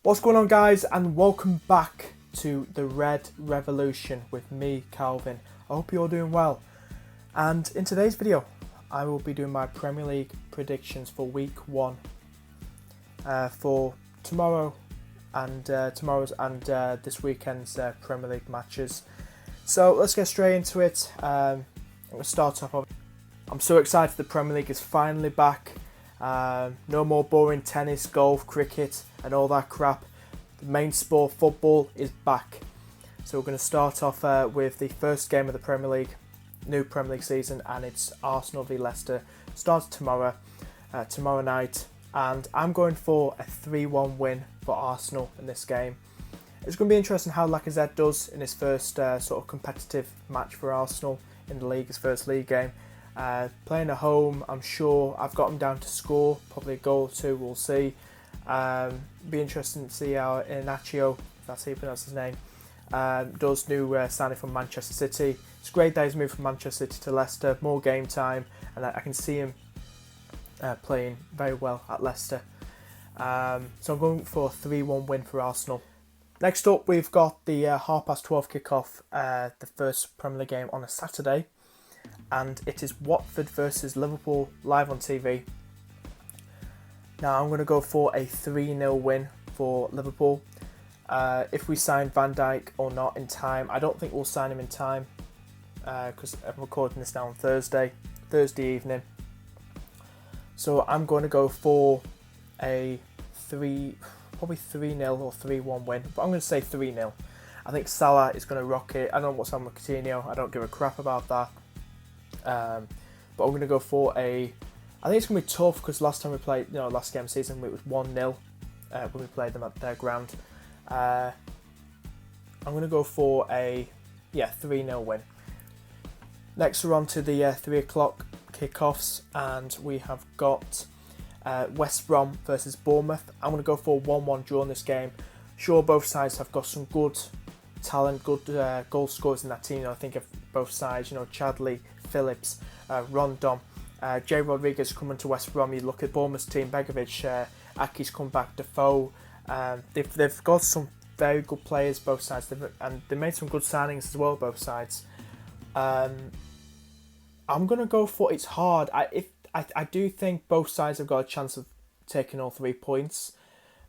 What's going on, guys, and welcome back to the Red Revolution with me, Calvin. I hope you're all doing well. And in today's video, I will be doing my Premier League predictions for Week 1 for tomorrow and this weekend's Premier League matches. So let's get straight into it. I'm going to start off. I'm so excited the Premier League is finally back. No more boring tennis, golf, cricket and all that crap. The main sport, football, is back. So we're going to start off with the first game of the Premier League, new Premier League season, and it's Arsenal v Leicester. Starts tomorrow night, and I'm going for a 3-1 win for Arsenal in this game. It's going to be interesting how Lacazette does in his first sort of competitive match for Arsenal in the league, his first league game. Playing at home, I'm sure I've got him down to score, probably a goal or two, we'll see. Be interesting to see how Inacio, if that's how you pronounce his name, does. New signing from Manchester City. It's great that he's moved from Manchester City to Leicester, more game time, and I can see him playing very well at Leicester. So I'm going for a 3-1 win for Arsenal. Next up, we've got the 12:30 kickoff, the first Premier League game on a Saturday, and it is Watford versus Liverpool live on TV. Now I'm going to go for a 3-0 win for Liverpool. If we sign Van Dijk or not in time, I don't think we'll sign him in time because I'm recording this now on Thursday evening. So I'm going to go for a probably 3-0 or 3-1 win, but I'm going to say 3-0. I think Salah is going to rock it. I don't know what's on with Coutinho. I don't give a crap about that. But I'm going to go for I think it's going to be tough because last time we played, last game of the season, it was 1-0 when we played them at their ground. I'm going to go for a 3-0 win. Next we're on to the 3 o'clock kickoffs, and we have got West Brom versus Bournemouth. I'm going to go for a 1-1 draw in this game. Sure, both sides have got some good talent, good goal scorers in that team. I think of both sides, Chadley, Phillips, Rondon, Jay Rodriguez coming to West Brom. You look at Bournemouth's team, Begovic, Aki's come back, Defoe. They've got some very good players, both sides, and they made some good signings as well, both sides. I'm going to go for, it's hard. I do think both sides have got a chance of taking all 3 points,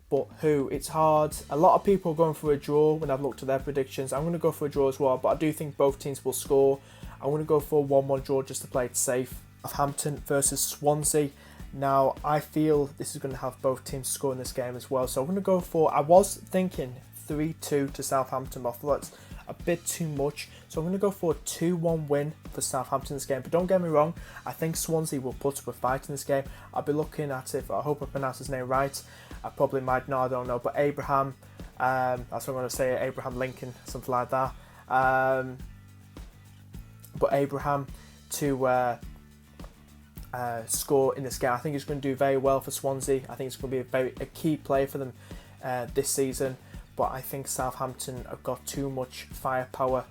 but it's hard. A lot of people are going for a draw when I've looked at their predictions. I'm going to go for a draw as well, but I do think both teams will score. I'm going to go for a 1-1 draw just to play it safe. Southampton versus Swansea. Now, I feel this is going to have both teams score in this game as well. So I'm going to go for, I was thinking 3-2 to Southampton, but I thought that's a bit too much. So I'm going to go for a 2-1 win for Southampton in this game. But don't get me wrong, I think Swansea will put up a fight in this game. I'll be looking at it, I hope I pronounce his name right. I probably might not, I don't know. But Abraham, that's what I'm going to say, Abraham Lincoln, something like that. But Abraham to score in this game. I think he's going to do very well for Swansea. I think it's going to be a key player for them this season. But I think Southampton have got too much firepower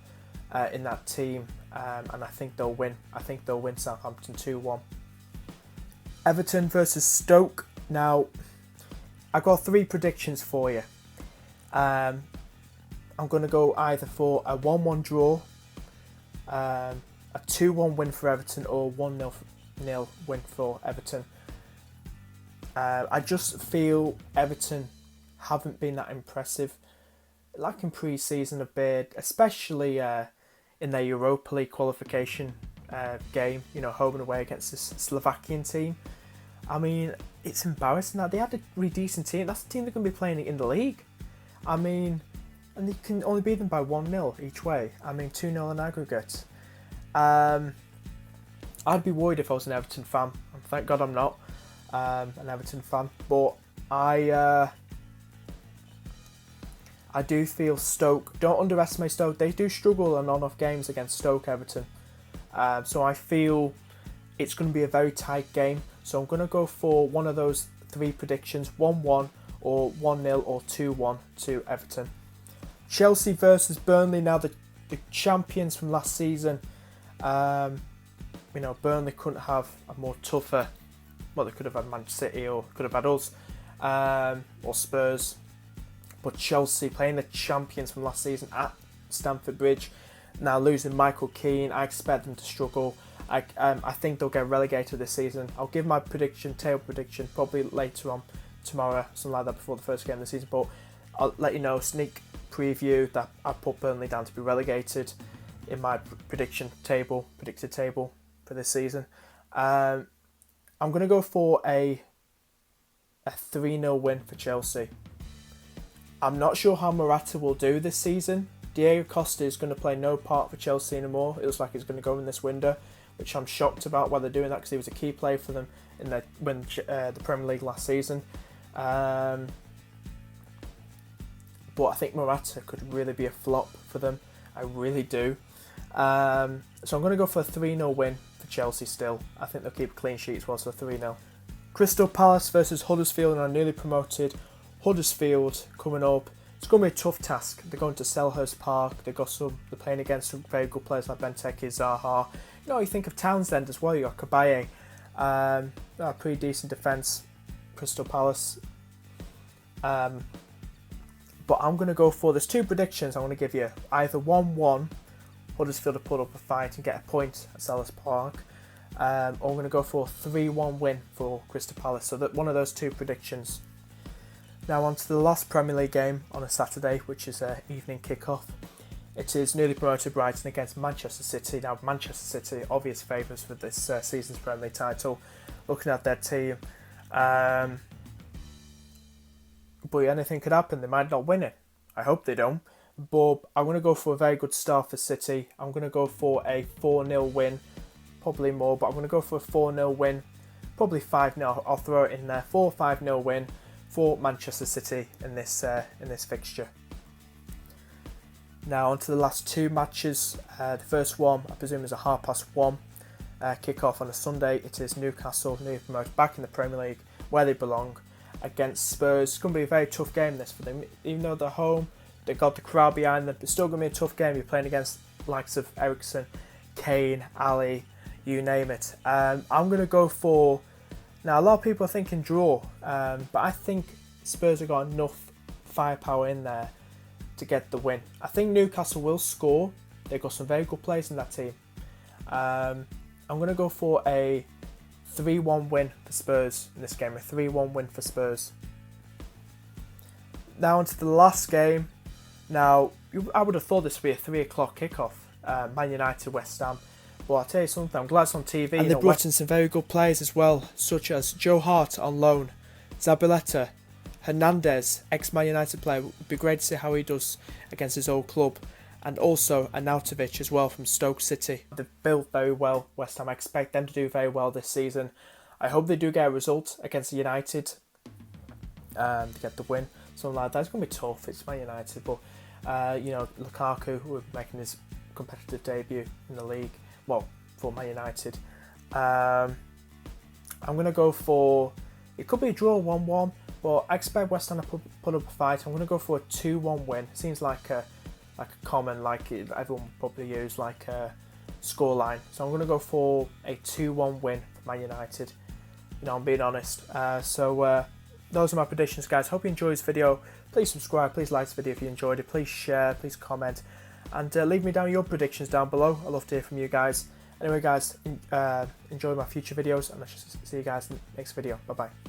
in that team, and I think they'll win. I think they'll win Southampton 2-1. Everton versus Stoke. Now, I've got 3 predictions for you. I'm going to go either for a 1-1 draw, a 2-1 win for Everton, or 1-0 win for Everton. I just feel Everton haven't been that impressive, like in pre-season a bit, especially in their Europa League qualification game, home and away against this Slovakian team. I mean, it's embarrassing that they had a really decent team. That's the team they're going to be playing in the league. I mean, and you can only beat them by 1-0 each way. I mean, 2-0 in aggregate. I'd be worried if I was an Everton fan, and thank God I'm not an Everton fan. But I do feel Stoke, don't underestimate Stoke, they do struggle in on-off games against Stoke Everton. So I feel it's going to be a very tight game. So I'm going to go for one of those 3 predictions, 1-1 or 1-0 or 2-1 to Everton. Chelsea versus Burnley. Now the champions from last season. Burnley couldn't have a more tougher, well, they could have had Manchester City or could have had us, or Spurs. But Chelsea, playing the champions from last season at Stamford Bridge, now losing Michael Keane, I expect them to struggle. I think they'll get relegated this season. I'll give my table prediction, probably later on tomorrow, something like that, before the first game of the season. But I'll let you know, sneak preview, that I put Burnley down to be relegated in my predicted table for this season. I'm going to go for a 3-0 win for Chelsea. I'm not sure how Morata will do this season. Diego Costa is going to play no part for Chelsea anymore. It looks like he's going to go in this window, which I'm shocked about why they're doing that, because he was a key player for them in the Premier League last season. But I think Morata could really be a flop for them. I really do. So I'm going to go for a 3-0 win for Chelsea still. I think they'll keep a clean sheet as well, so 3-0. Crystal Palace versus Huddersfield, and our newly promoted Huddersfield coming up. It's going to be a tough task. They're going to Selhurst Park. They're playing against some very good players like Benteke, Zaha. You think of Townsend as well. You got Kabaye. A pretty decent defence, Crystal Palace. But I'm going to go for, there's two predictions I'm going to give you. Either 1-1, Huddersfield to put up a fight and get a point at Selhurst Park. Or I'm going to go for a 3-1 win for Crystal Palace. So that one of those two predictions. Now on to the last Premier League game on a Saturday, which is an evening kick-off. It is newly promoted Brighton against Manchester City. Now Manchester City, obvious favourites for this season's Premier League title. Looking at their team. But anything could happen. They might not win it. I hope they don't. But I'm going to go for a very good start for City. I'm going to go for a 4-0 win. Probably more, but I'm going to go for a 4-0 win. Probably 5-0. I'll throw it in there. 4-5-0 win for Manchester City in this fixture. Now on to the last two matches. The first one, I presume, is a 1:30 kick-off on a Sunday. It is Newcastle, newly promoted, back in the Premier League where they belong, against Spurs. It's going to be a very tough game this for them. Even though they're home, they've got the crowd behind them. It's still going to be a tough game. You're playing against the likes of Eriksen, Kane, Ali, you name it. I'm going to go for... Now, a lot of people are thinking draw, but I think Spurs have got enough firepower in there to get the win. I think Newcastle will score. They've got some very good players in that team. I'm going to go for a 3-1 win for Spurs in this game. A 3-1 win for Spurs. Now on to the last game. Now, I would have thought this would be a 3 o'clock kickoff. Man United, West Ham. But I'll tell you something, I'm glad it's on TV. And they brought in some very good players as well, such as Joe Hart on loan, Zabaleta, Hernandez, ex-Man United player. It would be great to see how he does against his old club. And also Arnautovic as well from Stoke City. They've built very well, West Ham. I expect them to do very well this season. I hope they do get a result against United to get the win. Something like that. It's going to be tough. It's Man United. But, Lukaku, who will be making his competitive debut in the league. Well, for Man United. I'm going to go for... It could be a draw 1-1. But I expect West Ham to put up a fight. I'm going to go for a 2-1 win. Seems like a common, everyone would probably use, a scoreline. So I'm going to go for a 2-1 win for Man United. I'm being honest. Those are my predictions, guys. Hope you enjoyed this video. Please subscribe. Please like this video if you enjoyed it. Please share. Please comment. And leave me down your predictions down below. I'd love to hear from you guys. Anyway, guys, enjoy my future videos. And I shall see you guys in the next video. Bye-bye.